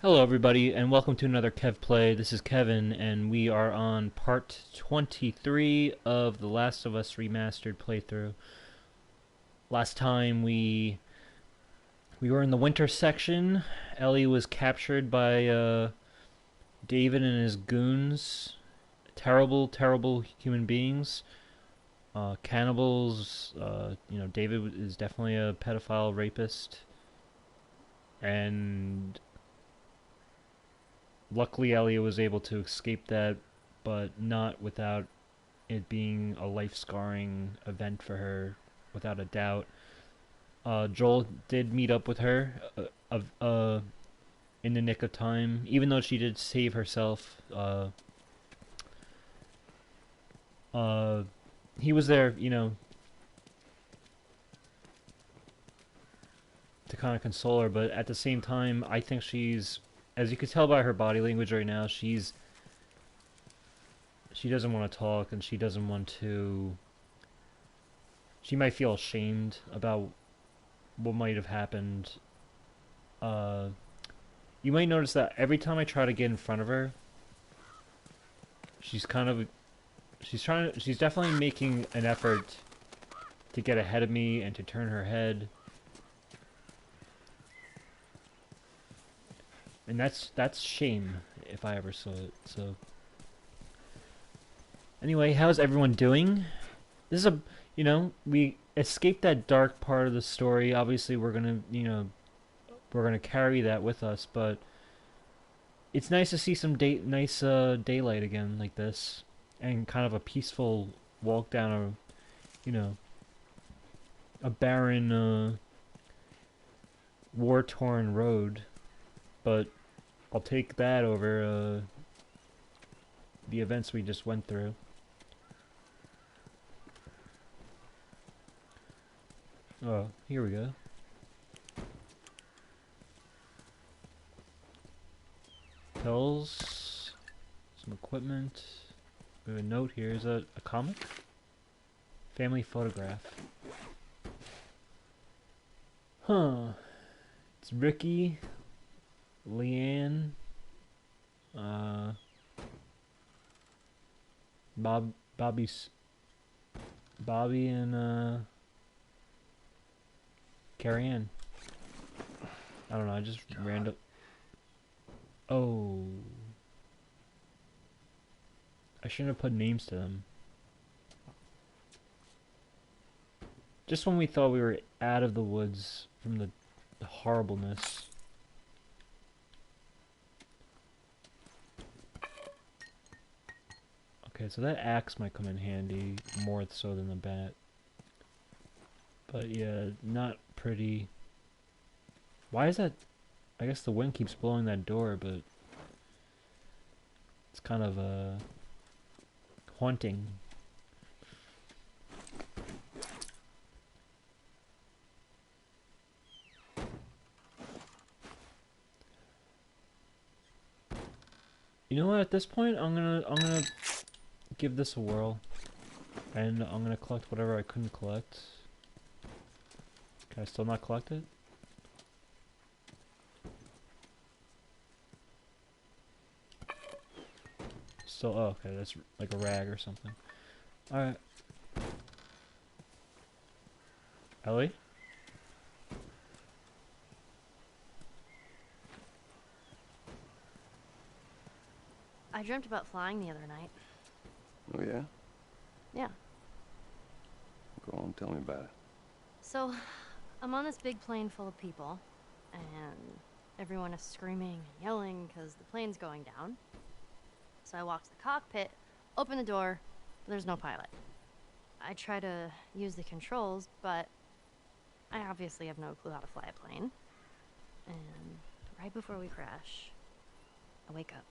Hello, everybody, and welcome to another Kev Play. This is Kevin, and we are on part 23 of The Last of Us Remastered playthrough. Last time we were in the winter section. Ellie was captured by David and his goons. Terrible, terrible human beings. Cannibals. David is definitely a pedophile rapist. And luckily, Ellie was able to escape that, but not without it being a life-scarring event for her, without a doubt. Joel did meet up with her in the nick of time, even though she did save herself. Uh, he was there, to kind of console her, but at the same time, I think she's, as you could tell by her body language right now, she doesn't want to talk, and she doesn't want to. She might feel ashamed about what might have happened. Uh, you might notice that every time I try to get in front of her, she's kind of she's definitely making an effort to get ahead of me and to turn her head. And that's shame if I ever saw it. So anyway, how's everyone doing? This is we escaped that dark part of the story. Obviously, we're gonna carry that with us, but it's nice to see some nice daylight again like this, and kind of a peaceful walk down you know, a barren, war-torn road. But I'll take that over the events we just went through. Oh, here we go. Pills, some equipment. We have a note here. Is that a comic? Family photograph. Huh. It's Ricky, Leanne, uh, Bobby's, Bobby and Carrie Ann. I don't know. I just random. Oh, I shouldn't have put names to them. Just when we thought we were out of the woods from the horribleness. Okay, so that axe might come in handy more so than the bat. But yeah, not pretty. Why is that? I guess the wind keeps blowing that door, but it's kind of haunting. You know what? At this point, I'm gonna give this a whirl, and I'm gonna collect whatever I couldn't collect. Can I still not collect it? Still, oh, okay, that's like a rag or something. Alright. Ellie? I dreamt about flying the other night. Oh, yeah? Yeah. Go on, tell me about it. So, I'm on this big plane full of people, and everyone is screaming and yelling because the plane's going down. So I walk to the cockpit, open the door, but there's no pilot. I try to use the controls, but I obviously have no clue how to fly a plane. And right before we crash, I wake up.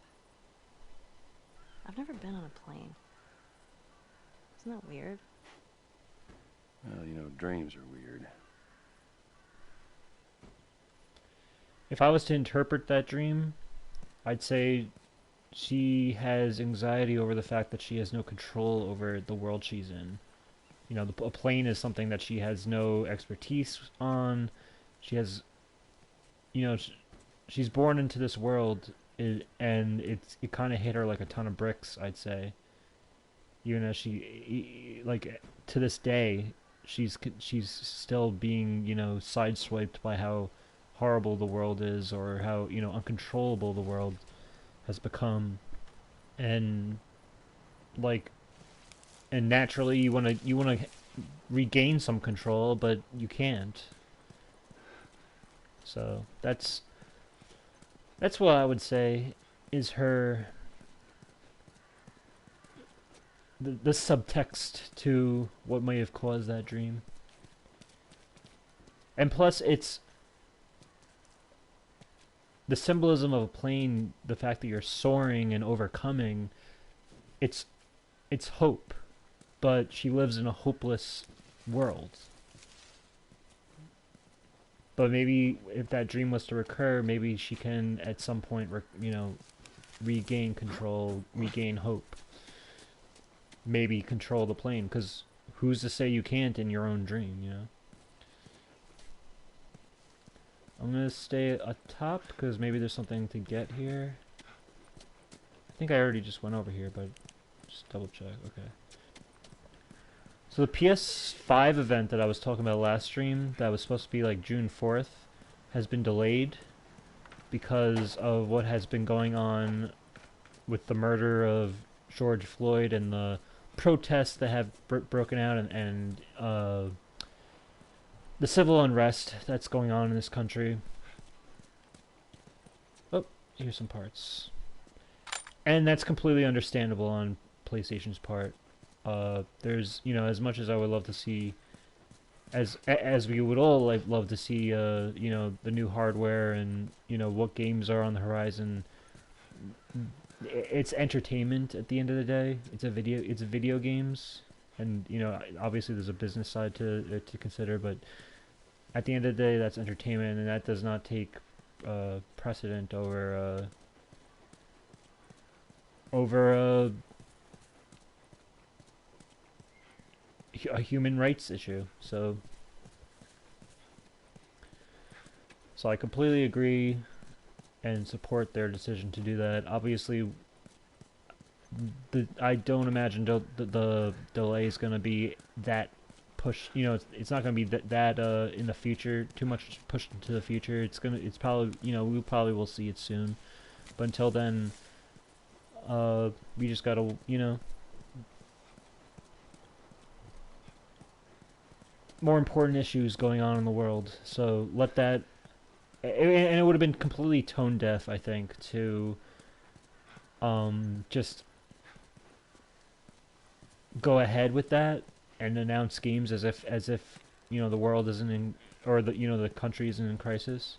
I've never been on a plane. Isn't that weird? Well, you know, dreams are weird. If I was to interpret that dream, I'd say she has anxiety over the fact that she has no control over the world she's in. A plane is something that she has no expertise on. She has, you know, she's born into this world, and it kind of hit her like a ton of bricks, I'd say. Even as like to this day, she's still being sideswiped by how horrible the world is, or how uncontrollable the world has become, and like and naturally you want to regain some control, but you can't. So that's what I would say is her the subtext to what may have caused that dream. And plus, it's the symbolism of a plane, the fact that you're soaring and overcoming. It's it's hope, but she lives in a hopeless world. But maybe if that dream was to recur, maybe she can at some point, regain control, regain hope. Maybe control the plane, because who's to say you can't in your own dream? I'm gonna stay atop because maybe there's something to get here. I think I already just went over here, but just double check. Okay. So the PS5 event that I was talking about last stream, that was supposed to be like June 4th, has been delayed because of what has been going on with the murder of George Floyd and the protests that have broken out, and the civil unrest that's going on in this country. Oh, here's some parts. And that's completely understandable on PlayStation's part. There's, as much as I would love to see, as we would all love to see, the new hardware and what games are on the horizon. It's entertainment at the end of the day. It's video games, and obviously there's a business side to consider, but at the end of the day, that's entertainment, and that does not take precedent over a human rights issue. So I completely agree and support their decision to do that. Obviously, I don't imagine the delay is going to be that pushed. It's not going to be that in the future, too much pushed into the future. It's probably, we probably will see it soon. But until then, we just gotta, more important issues going on in the world. So let that, and it would have been completely tone deaf, I think, to just go ahead with that and announce games as if the world isn't in, or the country isn't in crisis.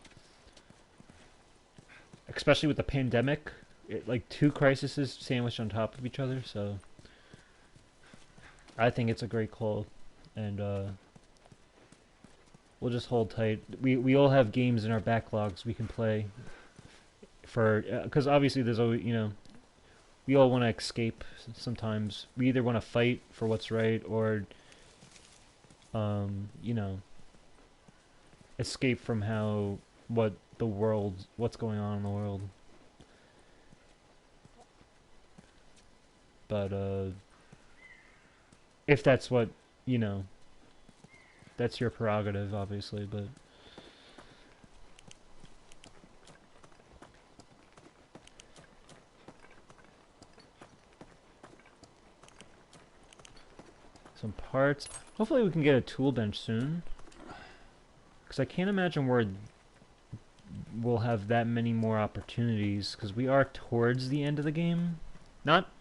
Especially with the pandemic, like two crises sandwiched on top of each other. So I think it's a great call, and we'll just hold tight. We all have games in our backlogs we can play for, because obviously there's always, we all want to escape sometimes. We either want to fight for what's right, or escape from what's going on in the world. But if that's what, that's your prerogative, obviously, but some parts. Hopefully we can get a tool bench soon, because I can't imagine we'll have that many more opportunities, because we are towards the end of the game. Not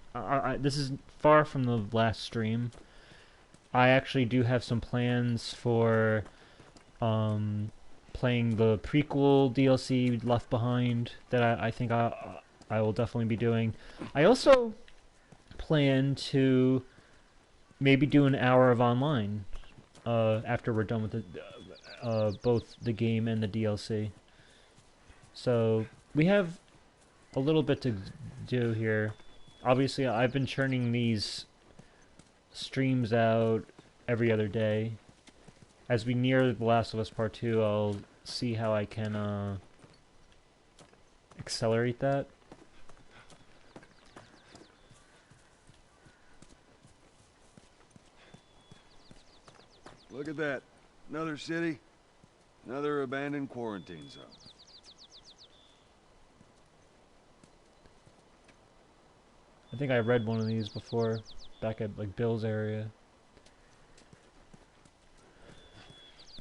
this is far from the last stream. I actually do have some plans for playing the prequel DLC Left Behind that I think I will definitely be doing. I also plan to maybe do an hour of online after we're done with both the game and the DLC. So we have a little bit to do here. Obviously, I've been churning these streams out every other day. As we near The Last of Us Part 2, I'll see how I can accelerate that. Look at that. Another city. Another abandoned quarantine zone. I think I read one of these before, back at like Bill's area.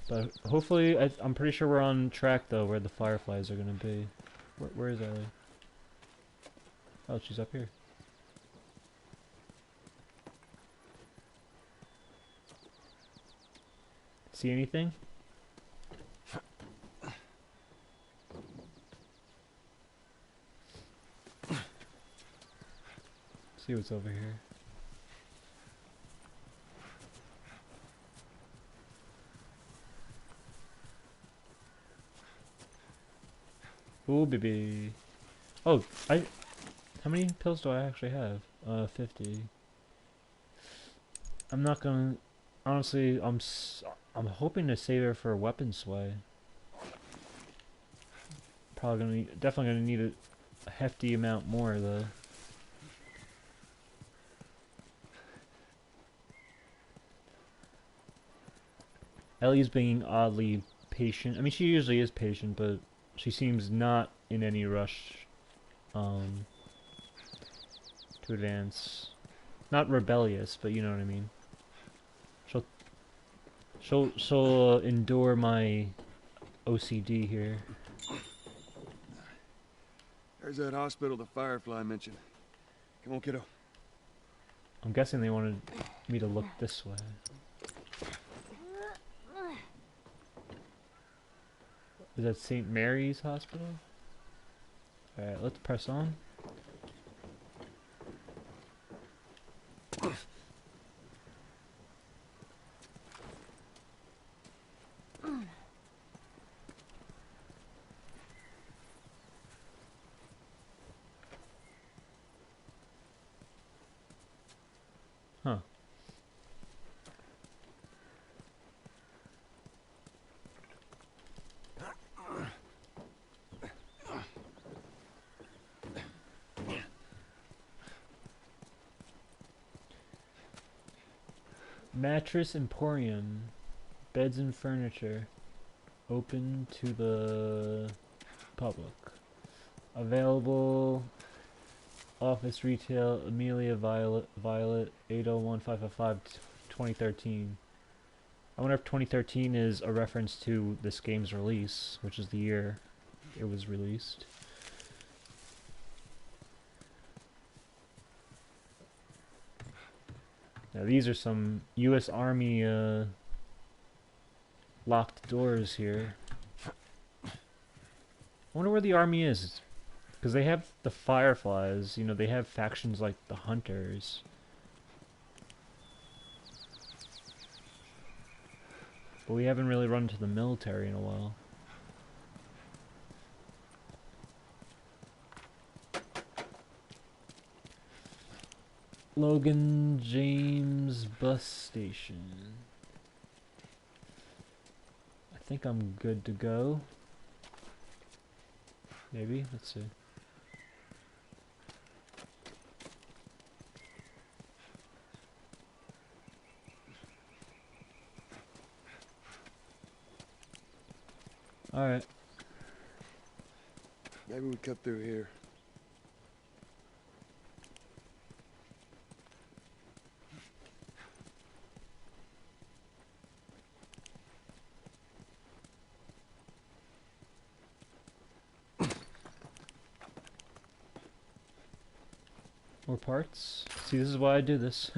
But hopefully, I'm pretty sure we're on track though, where the fireflies are gonna be. Where is Ellie? Oh, she's up here. See anything? See what's over here. Ooh, baby. Oh, how many pills do I actually have? 50. I'm not gonna. Honestly, I'm hoping to save her for a weapon sway. Probably gonna definitely gonna need a hefty amount more though. Ellie's being oddly patient. I mean, she usually is patient, but she seems not in any rush um, to advance. Not rebellious, but you know what I mean. She'll endure my OCD here. There's that hospital the Firefly mentioned. Come on, kiddo. I'm guessing they wanted me to look this way. Is that St. Mary's Hospital? Alright, let's press on. Huh. Mattress Emporium. Beds and furniture. Open to the public. Available. Office retail. Amelia Violet 801-555 2013. I wonder if 2013 is a reference to this game's release, which is the year it was released. Now these are some U.S. Army locked doors here. I wonder where the army is. Because they have the Fireflies, you know, they have factions like the Hunters. But we haven't really run into the military in a while. Logan James Bus Station. I think I'm good to go. Maybe? Let's see. Alright. Maybe we cut through here. More parts? See, this is why I do this.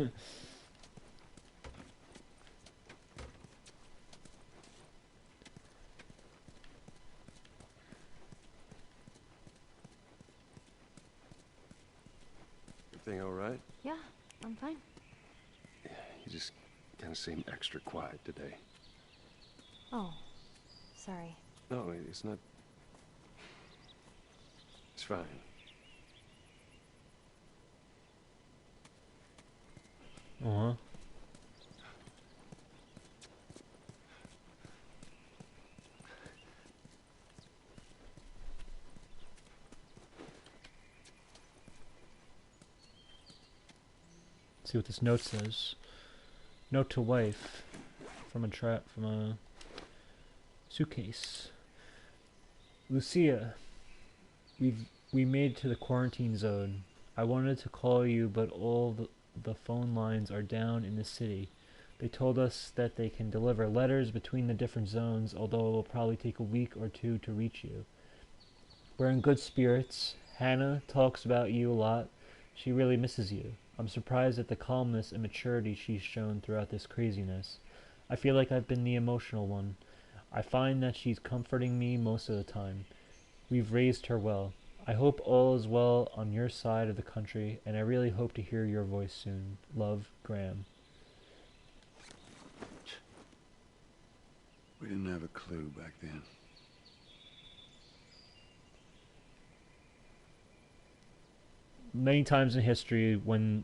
Everything all right? Yeah, I'm fine. Yeah, you just kind of seem extra quiet today. Oh, sorry. No, it's not. It's fine. Uh-huh. see what this note says. Note to wife from a suitcase. Lucia, we made it to the quarantine zone. I wanted to call you, but all the phone lines are down in the city. They told us that they can deliver letters between the different zones, although it will probably take a week or two to reach you. We're in good spirits. Hannah talks about you a lot. She really misses you. I'm surprised at the calmness and maturity she's shown throughout this craziness. I feel like I've been the emotional one. I find that she's comforting me most of the time. We've raised her well. I hope all is well on your side of the country, and I really hope to hear your voice soon. Love, Graham. We didn't have a clue back then. Many times in history, when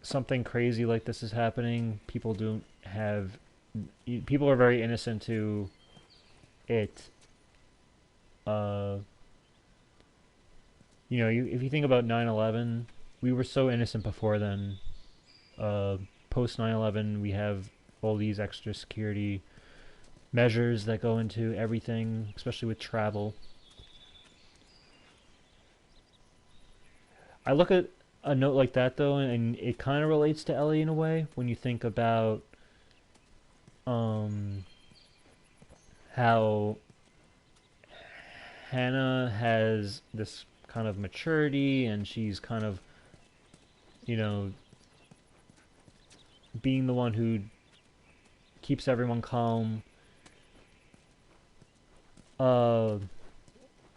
something crazy like this is happening, people are very innocent to it. If you think about 9/11, we were so innocent before then. Post 9/11, we have all these extra security measures that go into everything, especially with travel. I look at a note like that though, and it kind of relates to Ellie in a way when you think about how Hannah has this kind of maturity, and she's kind of, being the one who keeps everyone calm.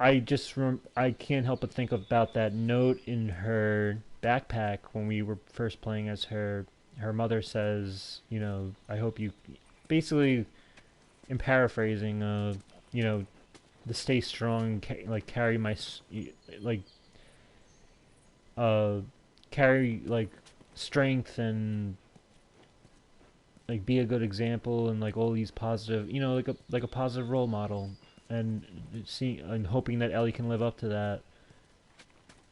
I can't help but think about that note in her backpack when we were first playing as her. Her mother says, I hope you, basically, in paraphrasing, the stay strong, carry my, carry, strength, and, be a good example, and, all these positive, like a positive role model. And hoping that Ellie can live up to that.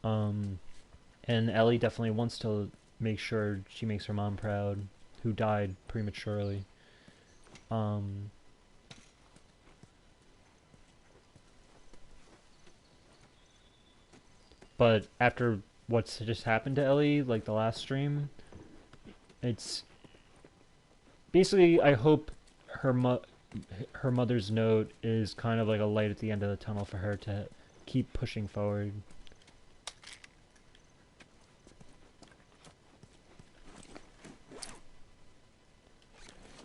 And Ellie definitely wants to make sure she makes her mom proud, who died prematurely. But after what's just happened to Ellie, like the last stream, it's basically, I hope her mother's note is kind of like a light at the end of the tunnel for her to keep pushing forward.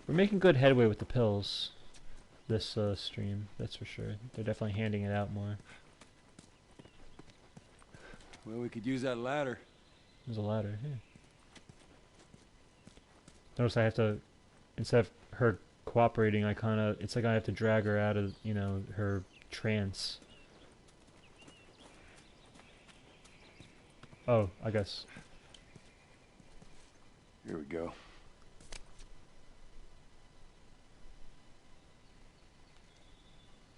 We're making good headway with the pills this stream, that's for sure. They're definitely handing it out more. Well, we could use that ladder. There's a ladder here. Notice I have to, instead of her cooperating, it's like I have to drag her out of, her trance. Oh, I guess. Here we go.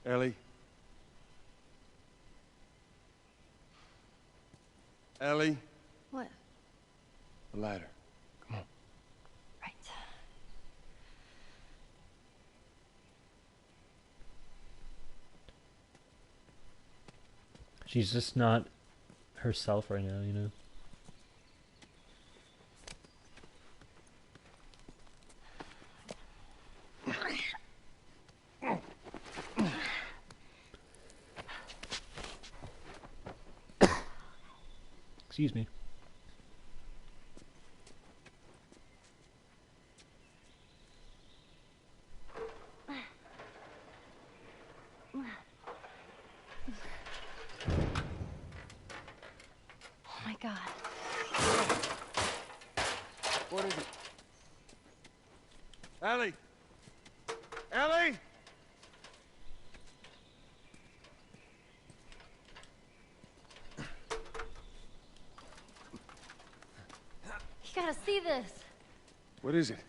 Ellie? Ellie? What? The ladder. Come on. Right. She's just not herself right now, Excuse me. Oh my god. What is it? Ellie! Ellie! You gotta see this. What is it?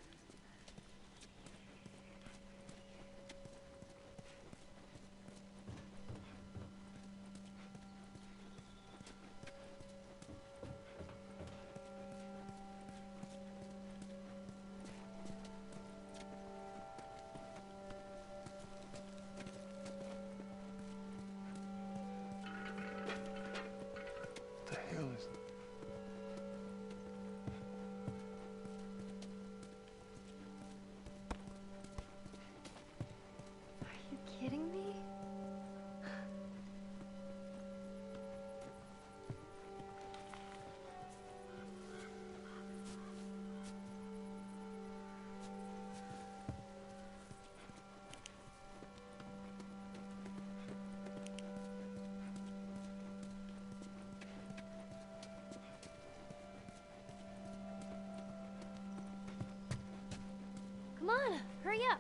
Hurry up.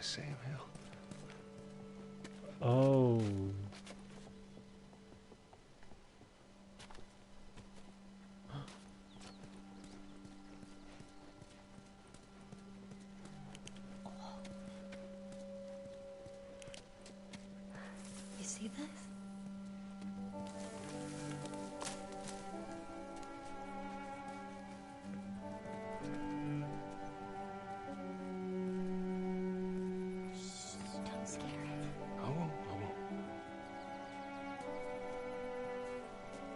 Sam Hill. Oh. You see this? Don't scare it. I won't.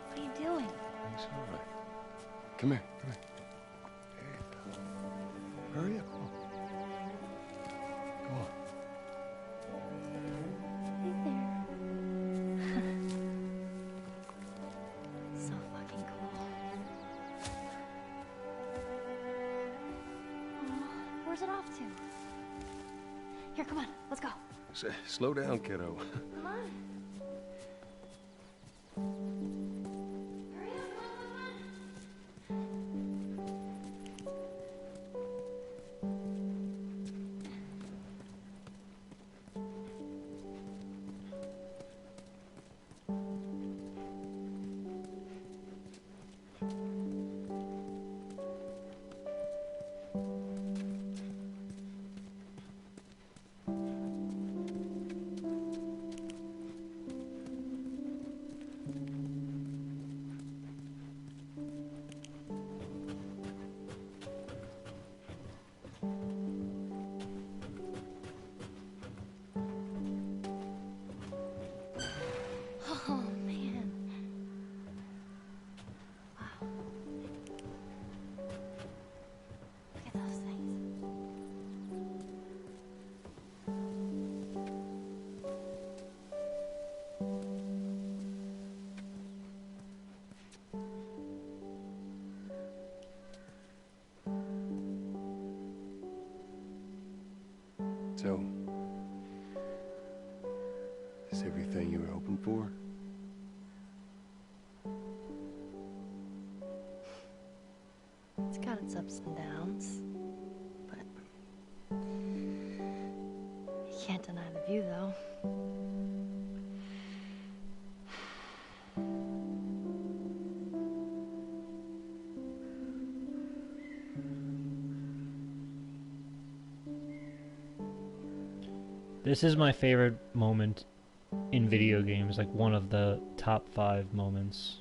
What are you doing? It's all right. Come here. Hey, hurry up. Come on. Hey there. So fucking cool. Oh, where's it off to? Here, come on, let's go. Slow down, kiddo. Come on. Hurry up, come on. Oh, man. Wow. Look at those things. So, is everything you were hoping for? It's got its ups and downs, but you can't deny the view, though. This is my favorite moment in video games, like one of the top 5 moments.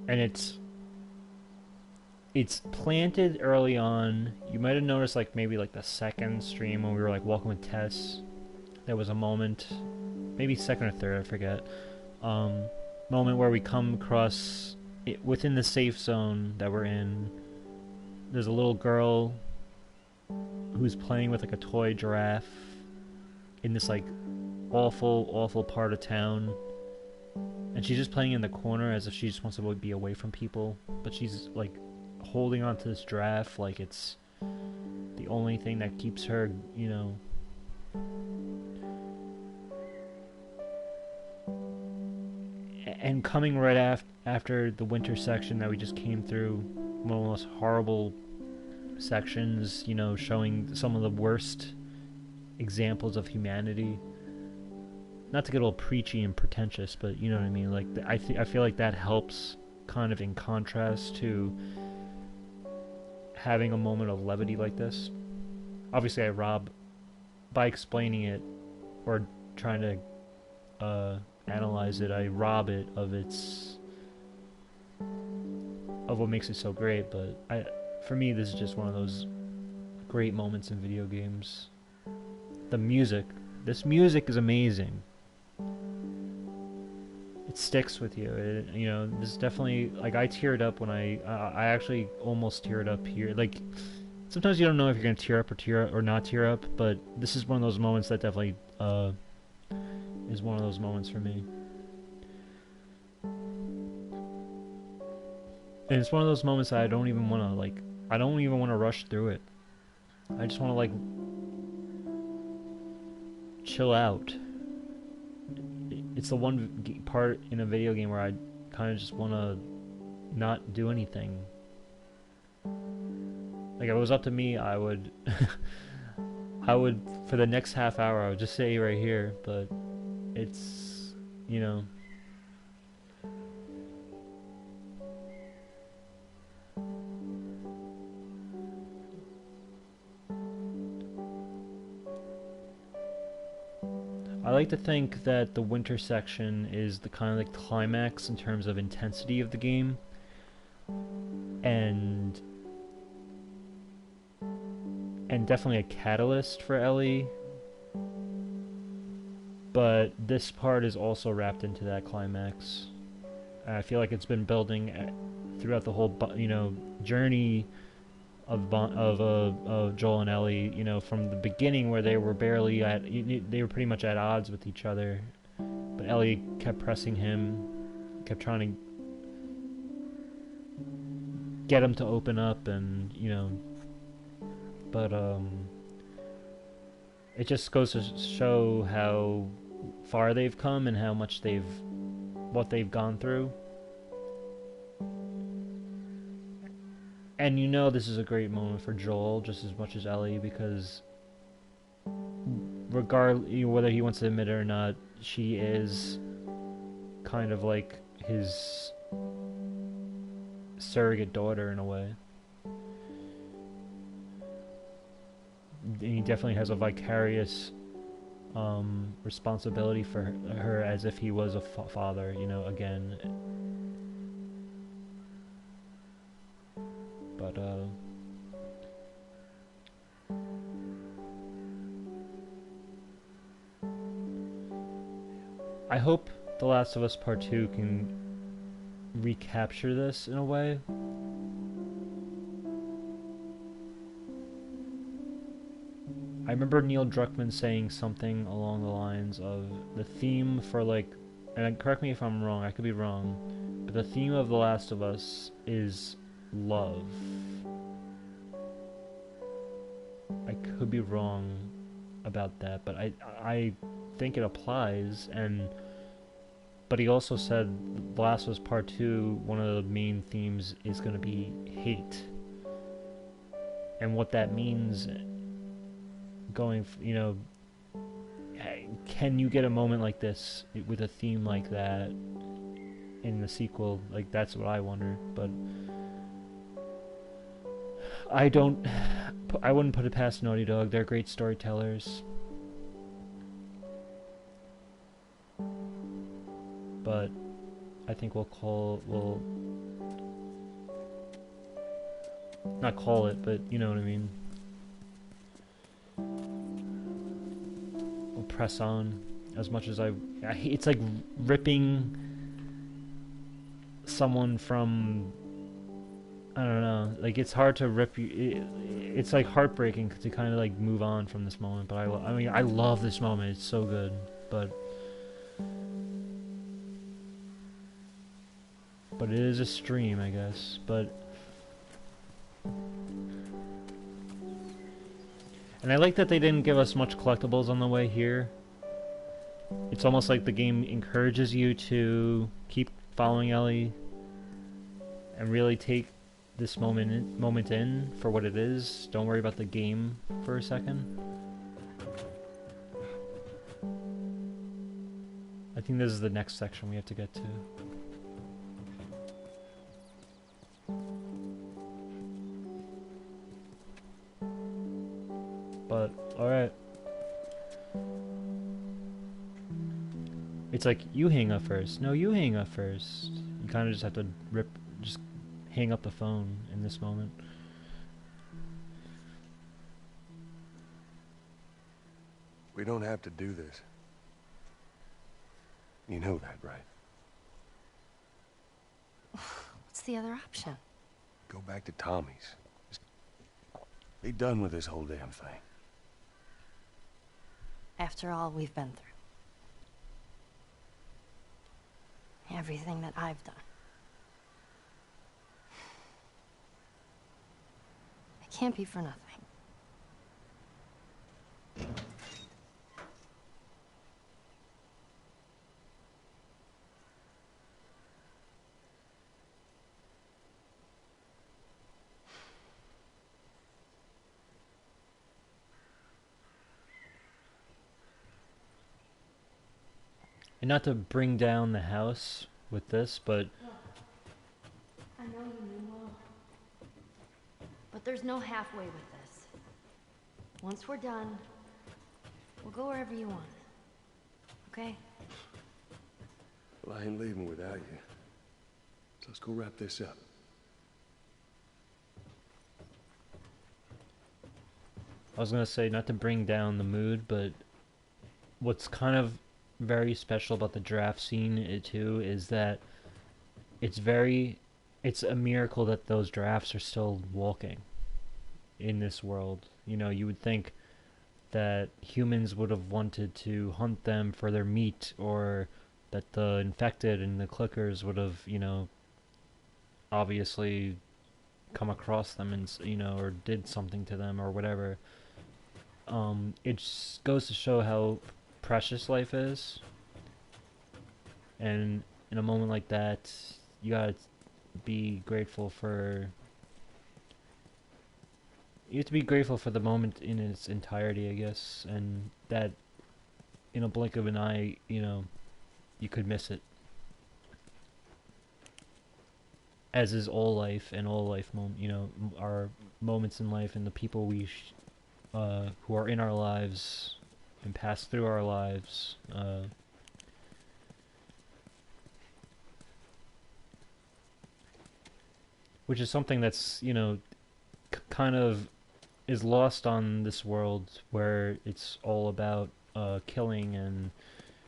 And it's planted early on. You might have noticed like maybe like the second stream when we were like walking with Tess. There was a moment, maybe second or third, I forget. Moment where we come across it within the safe zone that we're in. There's a little girl who's playing with like a toy giraffe in this like awful part of town, and she's just playing in the corner as if she just wants to be away from people, but she's like holding on to this giraffe like it's the only thing that keeps her, you know. And coming right after the winter section that we just came through, one of the most horrible sections, you know, showing some of the worst examples of humanity. Not to get all preachy and pretentious, but you know what I mean. Like I feel like that helps, kind of in contrast to having a moment of levity like this. Obviously, I rob by explaining it or trying to analyze it. I rob it of what makes it so great. But for me, this is just one of those great moments in video games. The music. This music is amazing. It sticks with you. You know, this is definitely, like, I teared up when I actually almost teared up here. Like, sometimes you don't know if you're gonna tear up or not tear up, but this is one of those moments that definitely is one of those moments for me. And it's one of those moments that I don't even want to rush through it. I just want to, like, chill out. It's the one part in a video game where I kind of just want to not do anything. Like, if it was up to me, I would, I would, for the next half hour, I would just stay right here. But it's, you know, I like to think that the winter section is the kind of like climax in terms of intensity of the game, and definitely a catalyst for Ellie. But this part is also wrapped into that climax. I feel like it's been building throughout the whole, journey of Joel and Ellie. You know, from the beginning where they were barely they were pretty much at odds with each other. But Ellie kept pressing him, kept trying to get him to open up, and but it just goes to show how far they've come and how much what they've gone through. And this is a great moment for Joel just as much as Ellie, because regardless whether he wants to admit it or not, she is kind of like his surrogate daughter in a way. He definitely has a vicarious responsibility for her as if he was a father, again. But I hope The Last of Us Part 2 can recapture this in a way. I remember Neil Druckmann saying something along the lines of the theme for, like, and correct me if I'm wrong, I could be wrong, but the theme of The Last of Us is love. I could be wrong about that, but I think it applies. But he also said The Last of Us Part 2, one of the main themes is going to be hate. And what that means going, can you get a moment like this with a theme like that in the sequel? Like, that's what I wonder. But I wouldn't put it past Naughty Dog. They're great storytellers. But I think we'll not call it, but you know what I mean. We'll press on as much as it's like ripping someone from, I don't know, like it's hard to rip you. It's like heartbreaking to kind of like move on from this moment. But I love this moment. It's so good. But it is a stream, I guess. And I like that they didn't give us much collectibles on the way here. It's almost like the game encourages you to keep following Ellie and really take this moment in for what it is. Don't worry about the game for a second. I think this is the next section we have to get to. But, alright. It's like, you hang up first. No, you hang up first. You kind of just have to just hang up the phone in this moment. We don't have to do this. You know that, right? What's the other option? Go back to Tommy's. Just be done with this whole damn thing. After all we've been through. Everything that I've done. It can't be for nothing. And not to bring down the house with this, but Look, I know you mean well, but there's no halfway with this. Once we're done, we'll go wherever you want. Okay? Well, I ain't leaving without you. So let's go wrap this up. I was gonna say not to bring down the mood, but what's kind of very special about the draft scene too is that it's very, it's a miracle that those drafts are still walking in this world. You know, you would think that humans would have wanted to hunt them for their meat, or that the infected and the clickers would have, you know, obviously come across them and, you know, or did something to them or whatever. It just goes to show how precious life is, and in a moment like that, you gotta be grateful for. You have to be grateful for the moment in its entirety, I guess, and that in a blink of an eye, you know, you could miss it. As is all life, and all life, you know, our moments in life and the people who are in our lives and pass through our lives. Which is something that's, you know, kind of is lost on this world where it's all about killing and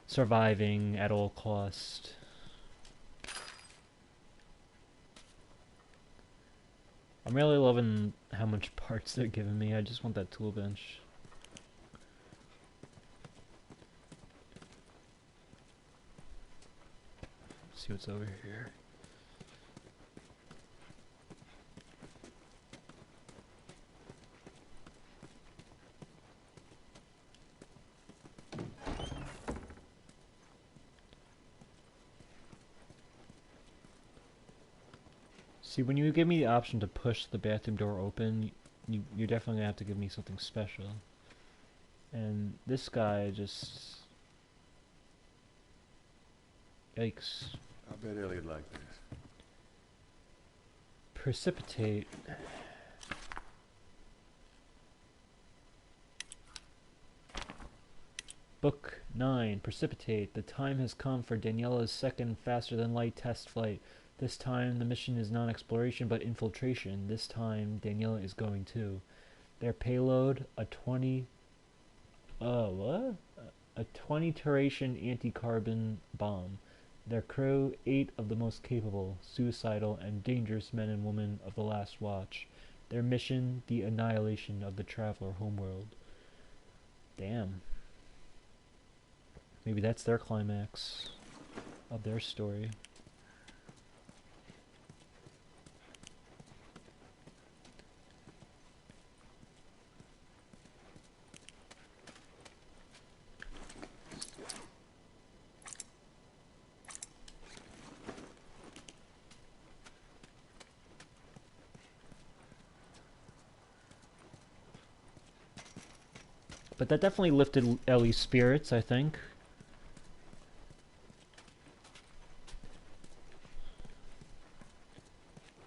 surviving at all cost. I'm really loving how much parts they're giving me. I just want that tool bench. Let's see what's over here. See, when you give me the option to push the bathroom door open, you're definitely gonna have to give me something special. And this guy just... Yikes. I bet Elliot liked this. Precipitate. Book 9. Precipitate. The time has come for Daniela's second faster-than-light test flight. This time, the mission is not exploration, but infiltration. This time, Daniela is going too. Their payload, a 20... what? A 20-duration anti-carbon bomb. Their crew, 8 of the most capable, suicidal, and dangerous men and women of the Last Watch. Their mission, the annihilation of the Traveler homeworld. Damn. Maybe that's their climax of their story. But that definitely lifted Ellie's spirits, I think.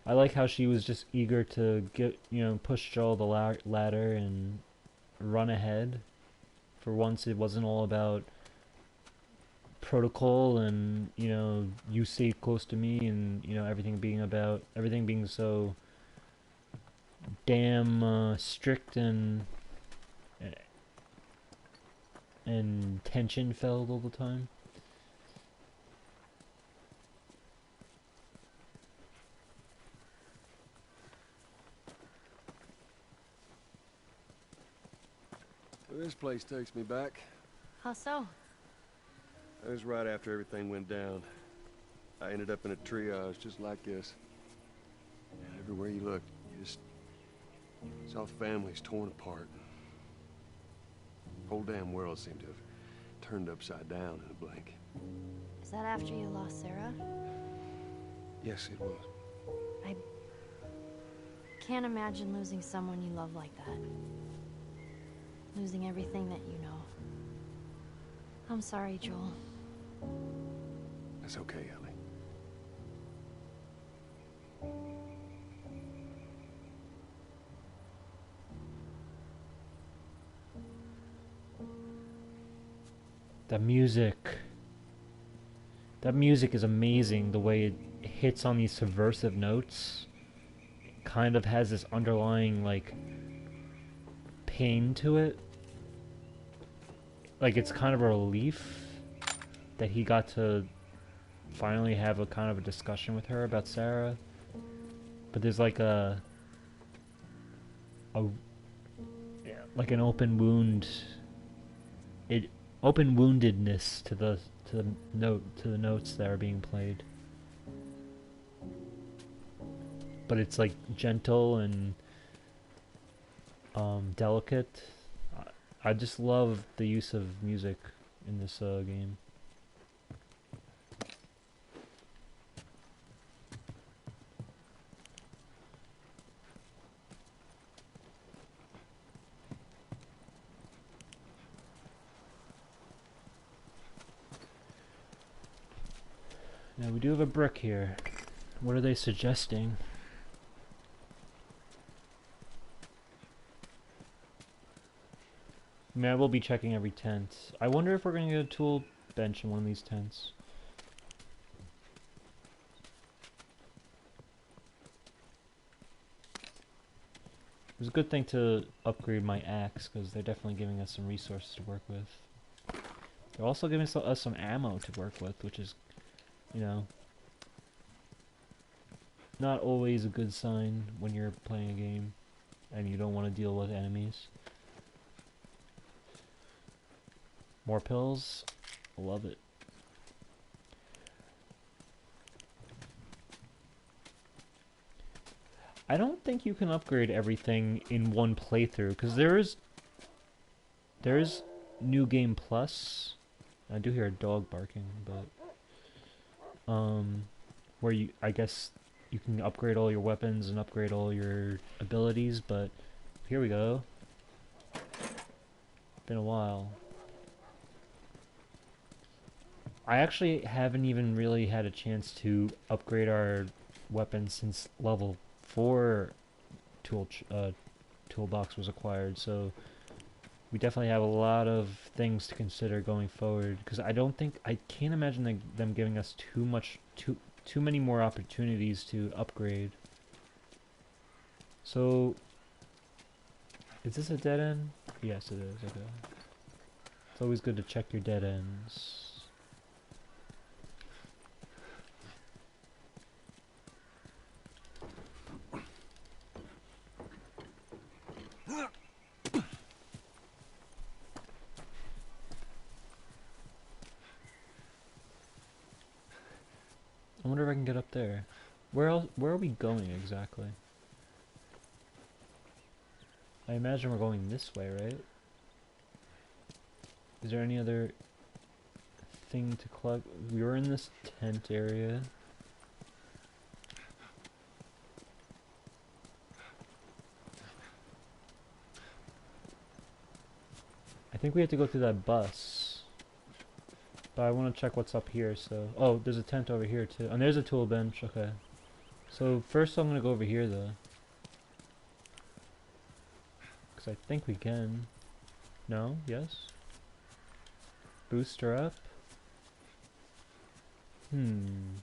I like how she was just eager to get, you know, push Joel the ladder and run ahead. For once, it wasn't all about protocol and, you know, you stay close to me and, you know, everything being so damn strict and tension filled all the time. Well, this place takes me back. How so? That was right after everything went down. I ended up in a triage just like this. And everywhere you looked, you just saw families torn apart. The whole damn world seemed to have turned upside down in a blink. Is that after you lost Sarah? Yes, it was. I can't imagine losing someone you love like that. Losing everything that you know. I'm sorry, Joel. That's okay, Ellie. The music. That music is amazing, the way it hits on these subversive notes. Kind of has this underlying, like, pain to it. Like, it's kind of a relief that he got to finally have a kind of a discussion with her about Sarah. But there's like a yeah, like an open wound, open woundedness to the notes that are being played. But it's like gentle and delicate. I just love the use of music in this game. Now we do have a brick here. What are they suggesting? I mean, I will be checking every tent. I wonder if we're going to get a tool bench in one of these tents. It's a good thing to upgrade my axe, because they're definitely giving us some resources to work with. They're also giving us some ammo to work with, which is, you know, not always a good sign when you're playing a game and you don't want to deal with enemies. More pills? Love it. I don't think you can upgrade everything in one playthrough, because there's New Game Plus. I do hear a dog barking, but where I guess you can upgrade all your weapons and upgrade all your abilities, but here we go. Been a while. I actually haven't even really had a chance to upgrade our weapons since level 4 toolbox was acquired, so we definitely have a lot of things to consider going forward, because I can't imagine them giving us too many more opportunities to upgrade. So, is this a dead end? Yes, it is. Okay. It's always good to check your dead ends. I wonder if I can get up there. Where are we going exactly? I imagine we're going this way, right? Is there any other thing to collect? We were in this tent area. I think we have to go through that bus. But I want to check what's up here, so... Oh, there's a tent over here, too. And there's a tool bench, okay. So, first I'm going to go over here, though. Because I think we can. No? Yes? Booster up? Am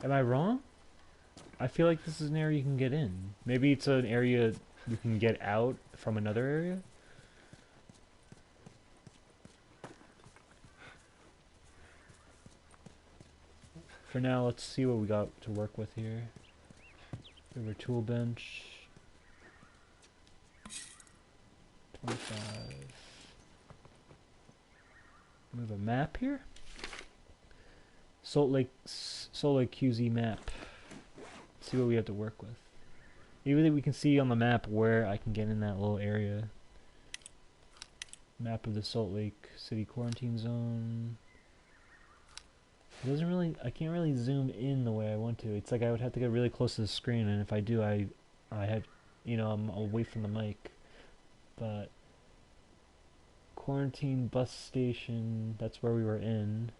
I wrong? I feel like this is an area you can get in. Maybe it's an area you can get out from another area? For now, let's see what we got to work with here. We have our tool bench. 25. We have a map here. Salt Lake QZ map. Let's see what we have to work with. Maybe we can see on the map where I can get in that little area. Map of the Salt Lake City quarantine zone. It doesn't really, I can't really zoom in the way I want to. It's like I would have to get really close to the screen, and if I do, I have, you know, I'm away from the mic. But Quarantine bus station. That's where we were in.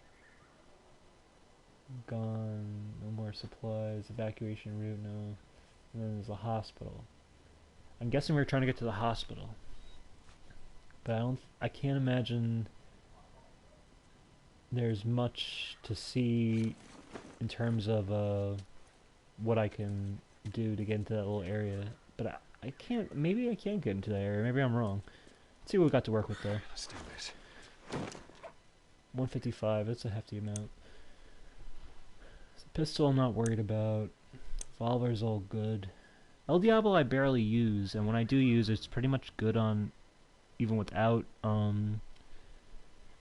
Gone. No more supplies. Evacuation route. No. And then there's a hospital. I'm guessing we were trying to get to the hospital. But I can't imagine there's much to see in terms of what I can do to get into that little area. But I can't, maybe I can get into that area. Maybe I'm wrong. Let's see what we got to work with there. Let's do this. 155, that's a hefty amount. Pistol I'm not worried about. Revolver's all good. El Diablo I barely use, and when I do use it's pretty much good on even without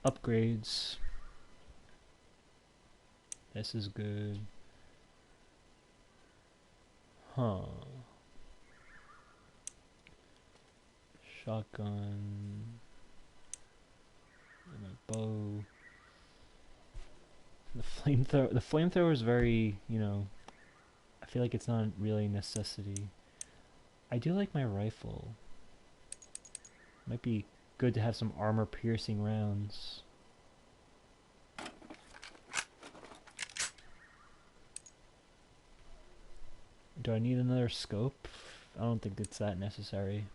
upgrades. This is good. Huh. Shotgun. And a bow. The flamethrower is very, you know, I feel like it's not really a necessity. I do like my rifle. Might be good to have some armor piercing rounds. Do I need another scope? I don't think it's that necessary.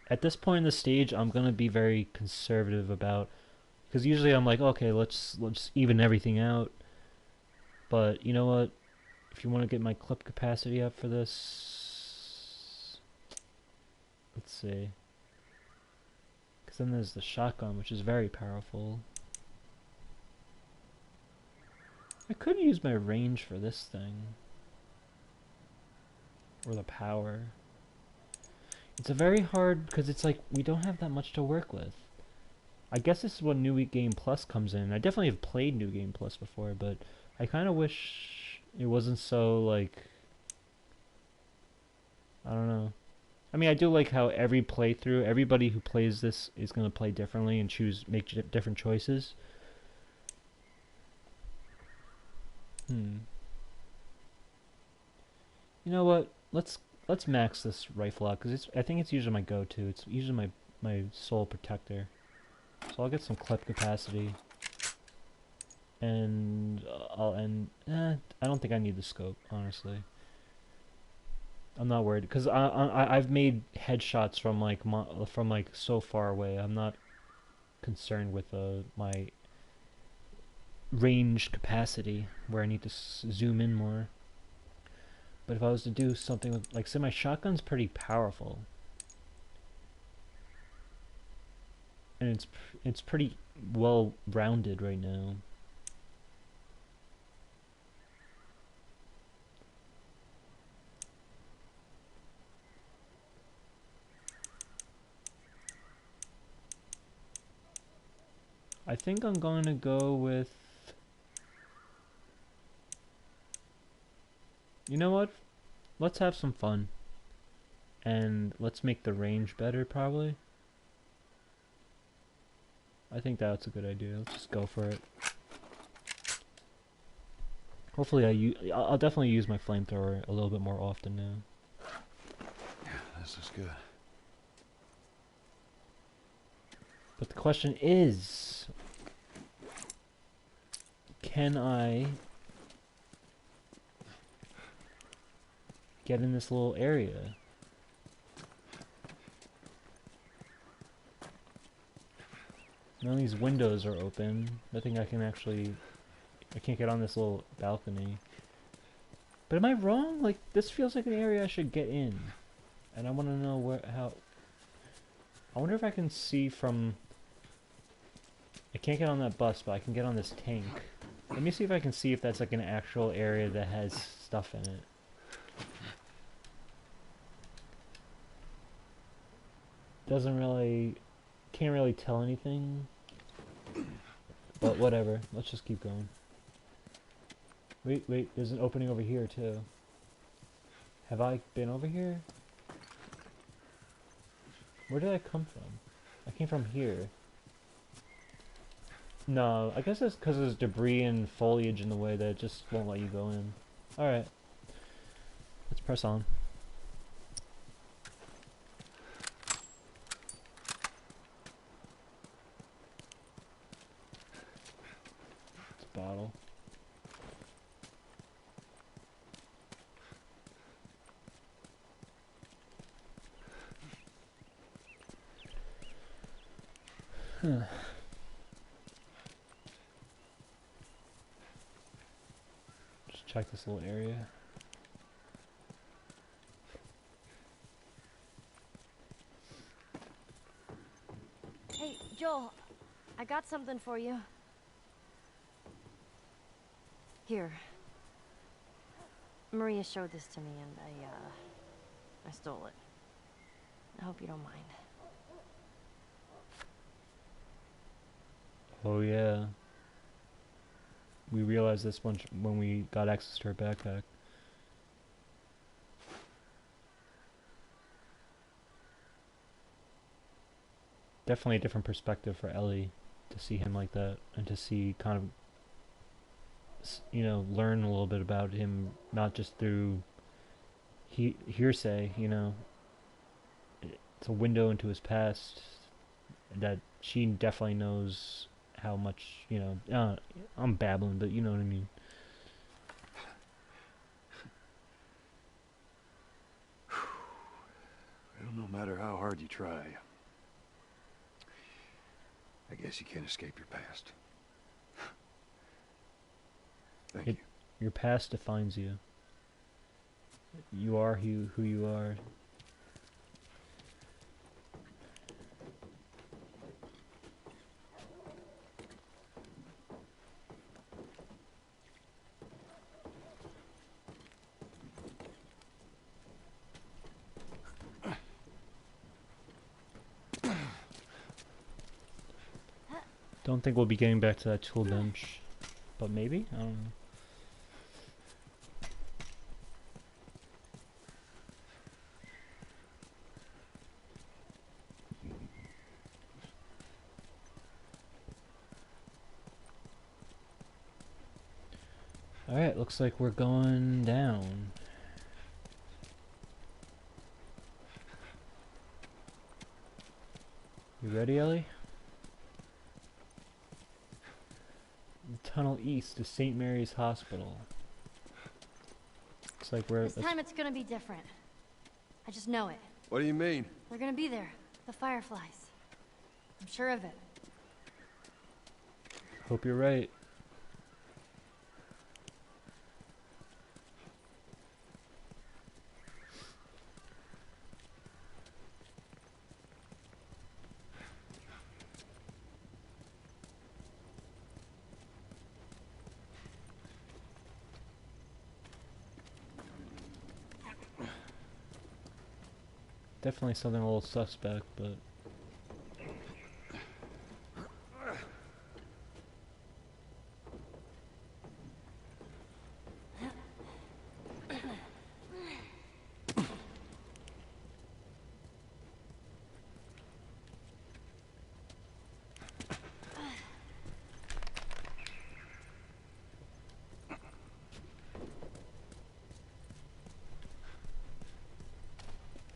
At this point in the stage, I'm gonna be very conservative about, because usually I'm like, okay, let's even everything out. But you know what? If you want to get my clip capacity up for this, let's see. Because then there's the shotgun, which is very powerful. I could use my range for this thing. Or the power. It's a very hard, because it's like, we don't have that much to work with. I guess this is when New Game Plus comes in. I definitely have played New Game Plus before, but I kind of wish it wasn't so, like, I don't know. I mean, I do like how every playthrough, everybody who plays this is going to play differently and make different choices. You know what? Let's max this rifle out, because I think it's usually my go-to. It's usually my sole protector. So I'll get some clip capacity. And I don't think I need the scope, honestly. I'm not worried, because I've made headshots from like so far away. I'm not concerned with my range capacity where I need to zoom in more. But if I was to do something with, like, say my shotgun's pretty powerful, and it's pretty well rounded right now. I think I'm going to go with, you know what? Let's have some fun. And let's make the range better, probably. I think that's a good idea. Let's just go for it. Hopefully I'll definitely use my flamethrower a little bit more often now. Yeah, this is good. But the question is, can I get in this little area? None of these windows are open. Nothing I can't get on this little balcony. But am I wrong? Like, this feels like an area I should get in. And I want to know how... I wonder if I can see from... I can't get on that bus, but I can get on this tank. Let me see if I can see if that's like an actual area that has stuff in it. Doesn't really... Can't really tell anything. But whatever. Let's just keep going. Wait, there's an opening over here too. Have I been over here? Where did I come from? I came from here. No, I guess it's because there's debris and foliage in the way that it just won't let you go in. Alright. Let's press on. Huh. Just check this little area. Hey, Joel, I got something for you. Here. Maria showed this to me and I stole it. I hope you don't mind. Oh yeah. We realized this once when we got access to her backpack. Definitely a different perspective for Ellie to see him like that and to see kind of, you know, learn a little bit about him, not just through hearsay, you know. It's a window into his past that she definitely knows how much, you know, I'm babbling, but you know what I mean. Well, no matter how hard you try, I guess you can't escape your past. Thank you. Your past defines you. You are who you are. Don't think we'll be getting back to that tool bench, but maybe? I don't know. Alright, looks like we're going down. You ready, Ellie? Tunnel east to St. Mary's Hospital. Looks like we're... This time it's gonna be different. I just know it. What do you mean? They're gonna be there. The Fireflies. I'm sure of it. Hope you're right. Definitely something a little suspect, but...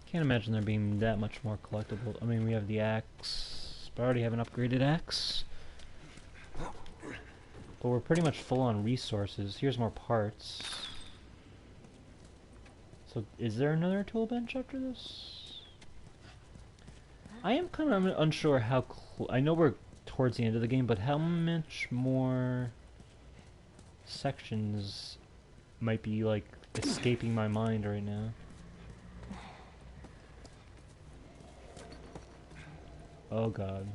Can't imagine there being that much more collectible. I mean, we have the axe, but I already have an upgraded axe. But we're pretty much full on resources. Here's more parts. So, is there another tool bench after this? I am kind of unsure how... I know we're towards the end of the game, but how much more sections might be, like, escaping my mind right now? Oh god.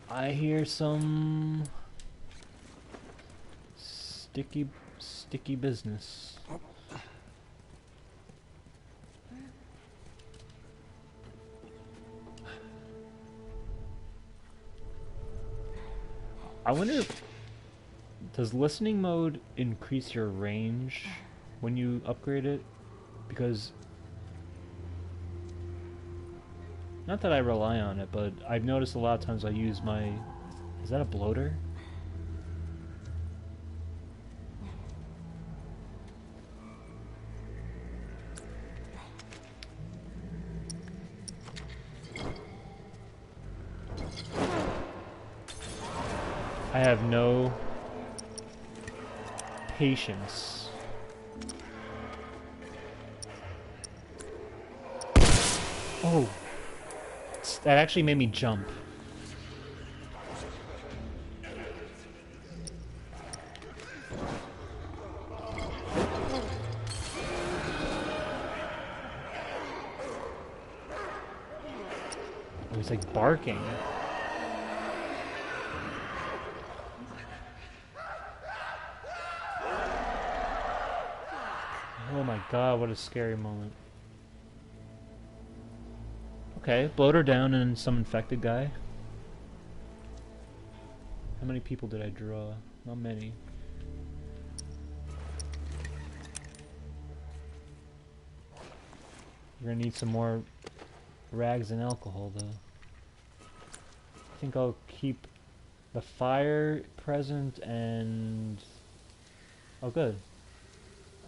I hear some sticky business. I wonder if... Does listening mode increase your range when you upgrade it? Because... Not that I rely on it, but I've noticed a lot of times I use my... Is that a bloater? I have no patience. Oh, That actually made me jump. It was like barking. Oh my god, what a scary moment. Okay, blowed her down and some infected guy. How many people did I draw? Not many. We're gonna need some more rags and alcohol though. I think I'll keep the fire present and... Oh good.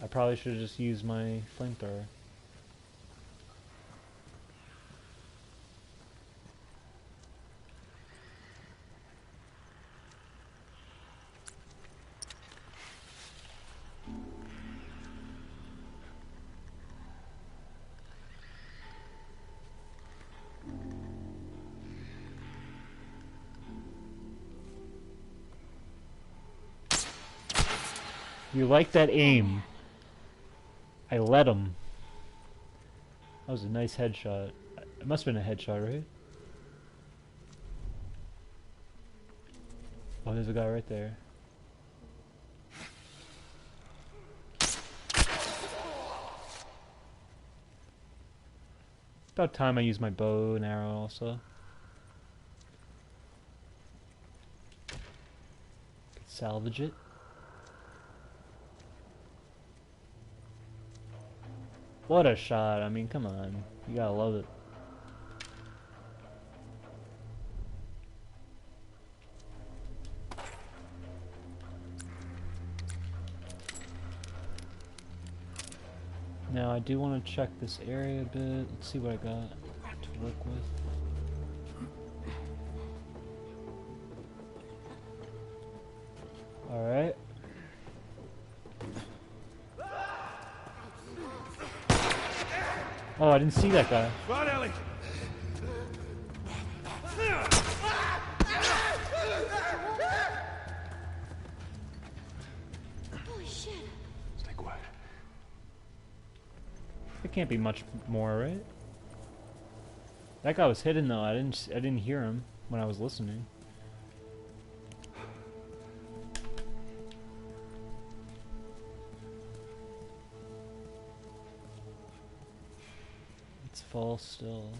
I probably should have just used my flamethrower. You like that aim. I let him. That was a nice headshot. It must have been a headshot, right? Oh, there's a guy right there. About time I use my bow and arrow also. Could salvage it. What a shot. I mean, come on. You gotta love it. Now, I do want to check this area a bit. Let's see what I got to work with. Alright. Oh, I didn't see that guy. Run, Ellie! Holy shit. Stay quiet. It can't be much more, right? That guy was hidden though. I didn't hear him when I was listening. Let's fall still.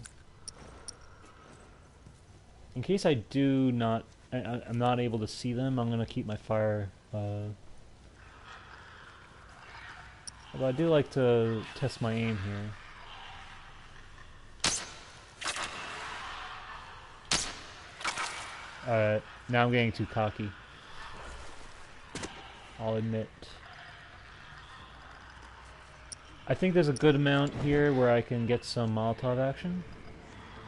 In case I do not, I'm not able to see them, I'm gonna keep my fire. Although I do like to test my aim here. Alright, now I'm getting too cocky. I'll admit. I think there's a good amount here where I can get some Molotov action.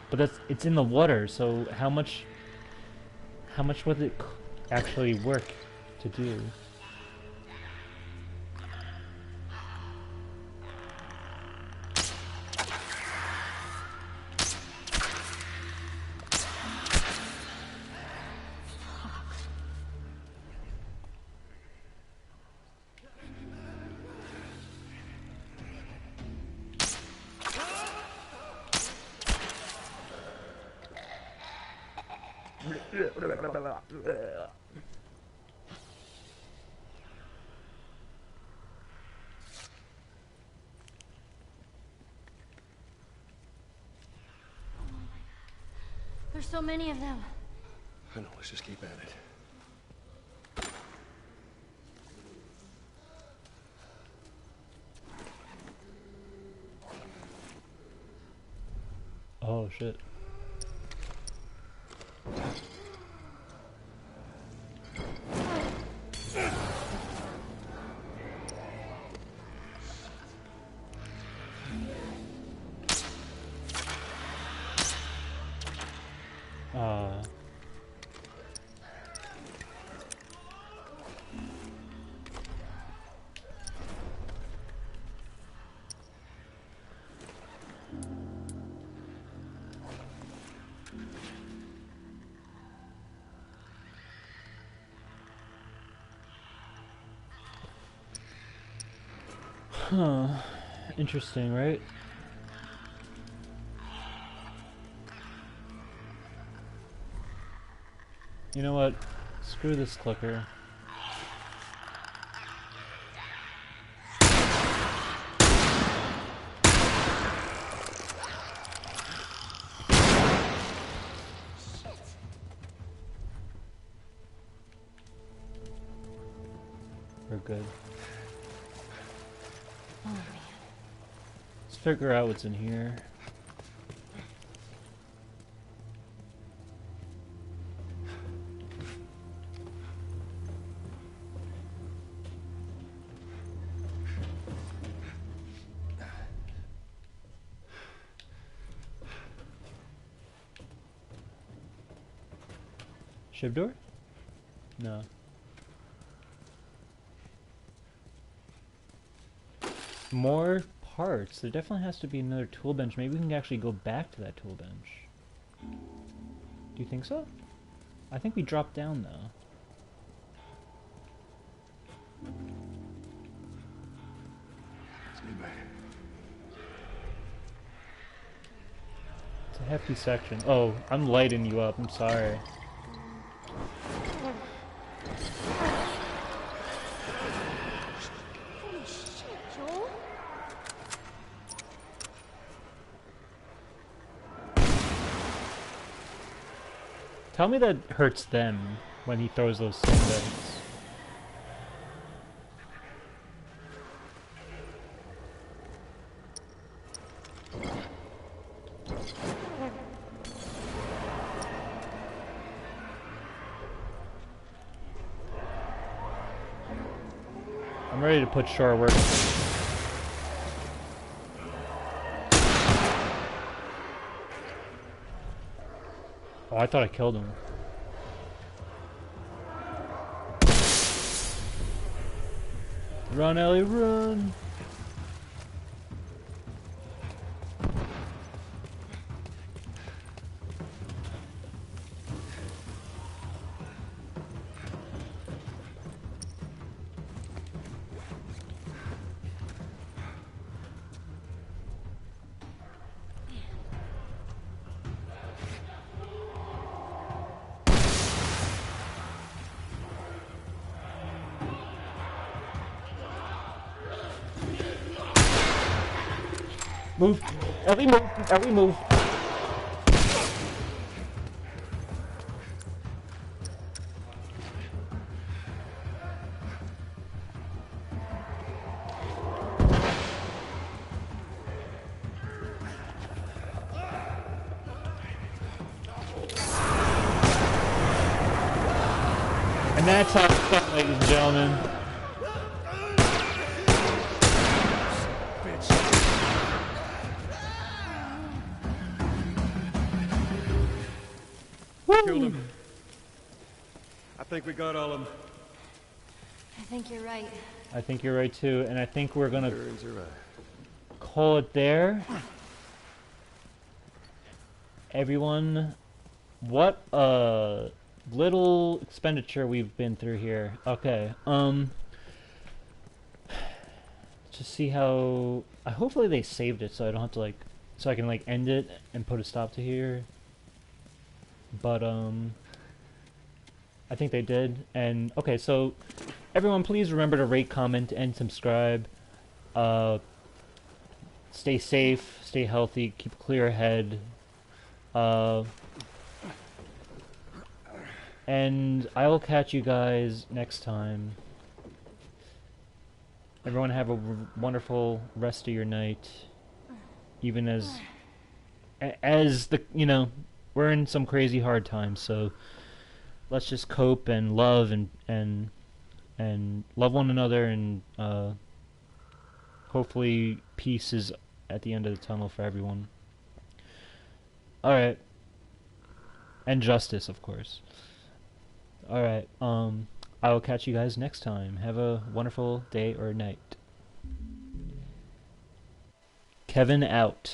But it's in the water, so how much would it actually work to do? There's so many of them. I know, let's just keep at it. Oh shit. Huh. Interesting, right? You know what? Screw this clicker. We're good. Oh man. Let's figure out what's in here. Ship door? No. More parts. There definitely has to be another tool bench. Maybe we can actually go back to that tool bench. Do you think so? I think we dropped down though. It's a hefty section. Oh, I'm lighting you up. I'm sorry. Holy shit, Joel. Tell me that hurts them when he throws those sandbags. I'm ready to put shore work. Oh, I thought I killed him. Run, Ellie, run! Move! Ellie, move! Ellie, move! And that's how it's done, ladies and gentlemen. Killed him. I think we got all of them. I think you're right. I think you're right too, and I think we're gonna Turns are right. call it there. Everyone, what a little expenditure we've been through here. Okay, just see how. Hopefully they saved it, so I don't have to like, so I can like end it and put a stop to here. But I think they did. And okay, so everyone, please remember to rate, comment, and subscribe. Stay safe, stay healthy, keep a clear head. And I will catch you guys next time. Everyone have a wonderful rest of your night. Even as the, you know, we're in some crazy hard times, so let's just cope and love and love one another, and hopefully peace is at the end of the tunnel for everyone. Alright. And justice, of course. Alright, I will catch you guys next time. Have a wonderful day or night. Kevin out.